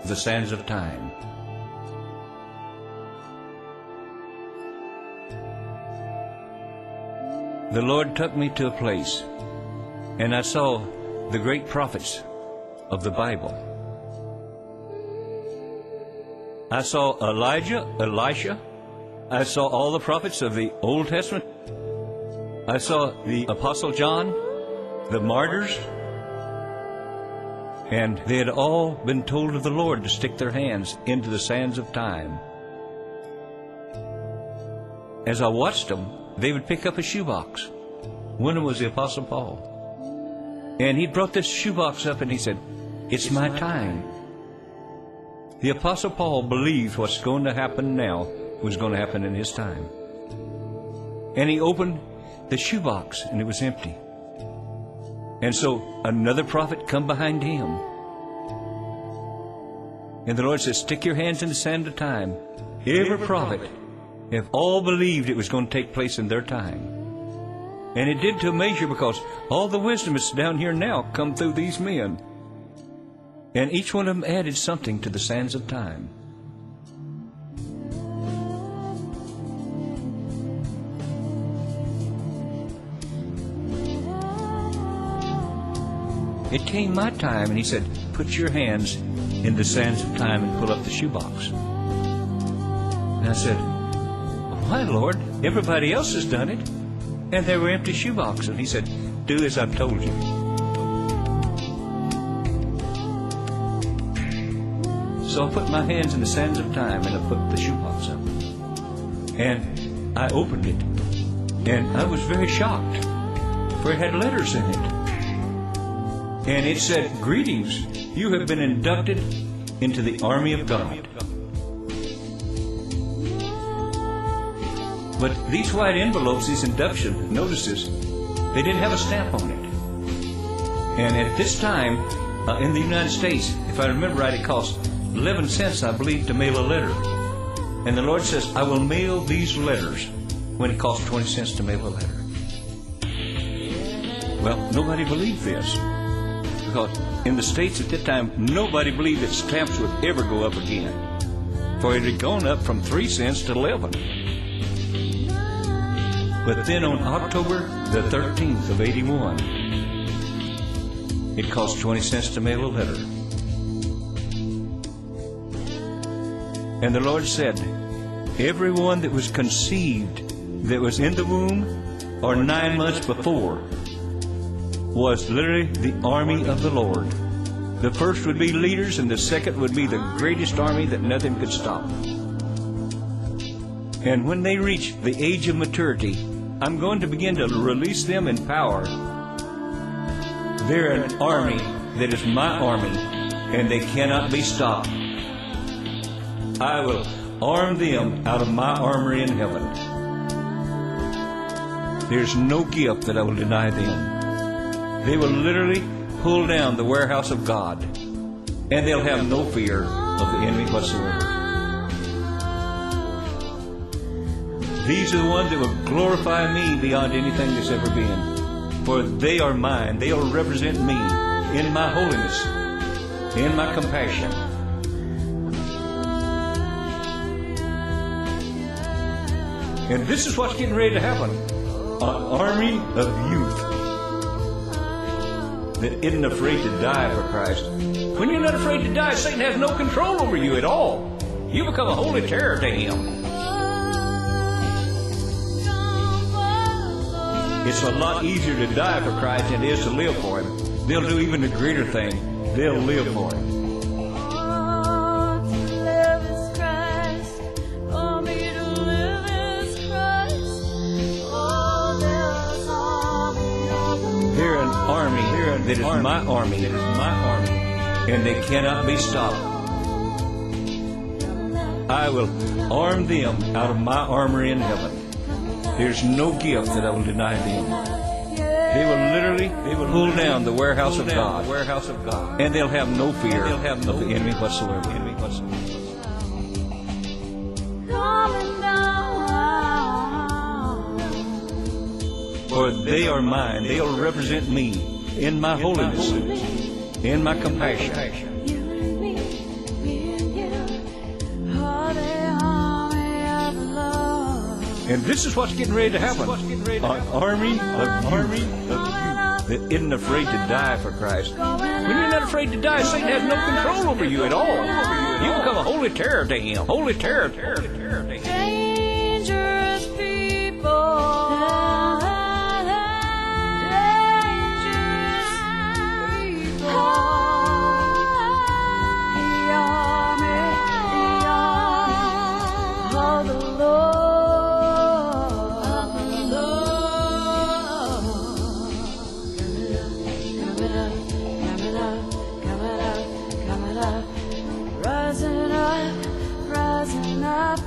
the sands of time. The Lord took me to a place, and I saw the great prophets of the Bible. I saw Elijah, Elisha. I saw all the prophets of the Old Testament. I saw the Apostle John, the martyrs, and they had all been told of the Lord to stick their hands into the sands of time. As I watched them, they would pick up a shoebox. One of them was the Apostle Paul. And he brought this shoebox up and he said, "It's my time." The Apostle Paul believed what's going to happen now was going to happen in his time. And he opened the shoebox and it was empty. And so another prophet come behind him. And the Lord says, "Stick your hands in the sand of time." Every prophet have all believed it was going to take place in their time. And it did to a measure, because all the wisdom that's down here now come through these men. And each one of them added something to the sands of time. It came my time, and he said, "Put your hands in the sands of time and pull up the shoebox." And I said, "Why, Lord? Everybody else has done it." And they were empty shoeboxes. And he said, "Do as I've told you." So I put my hands in the sands of time and I put the shoebox up. And I opened it. And I was very shocked, for it had letters in it. And it said, "Greetings, you have been inducted into the army of God." But these white envelopes, these induction notices, they didn't have a stamp on it. And at this time, in the United States, if I remember right, it cost 11 cents, I believe, to mail a letter. And the Lord says, "I will mail these letters when it costs 20 cents to mail a letter." Well, nobody believed this. Because in the States at that time, nobody believed that stamps would ever go up again. For it had gone up from 3 cents to 11. But then on October the 13th of 81, it cost 20 cents to mail a letter. And the Lord said, everyone that was conceived, that was in the womb, or 9 months before, was literally the army of the Lord. The first would be leaders, and the second would be the greatest army that nothing could stop. And when they reach the age of maturity, I'm going to begin to release them in power. They're an army that is my army, and they cannot be stopped. I will arm them out of my armory in heaven. There's no gift that I will deny them. They will literally pull down the warehouse of God, and they'll have no fear of the enemy whatsoever. These are the ones that will glorify me beyond anything that's ever been. For they are mine. They'll represent me in my holiness, in my compassion. And this is what's getting ready to happen. An army of youth that isn't afraid to die for Christ. When you're not afraid to die, Satan has no control over you at all. You become a holy terror to him. It's a lot easier to die for Christ than it is to live for him. They'll do even a greater thing. They'll live for him. They're an army that is my army, and they cannot be stopped. I will arm them out of my armory in heaven. There's no gift that I will deny them. They will pull down the warehouse of God, and they'll have no fear of the enemy whatsoever. For they are mine. They'll represent me in my holiness, in my compassion. And this is what's getting ready to happen. An army of youth that isn't afraid to die for Christ. When you're not afraid to die, Satan has no control over you at all. You become a holy terror to him. Holy terror. Dangerous people. Rising up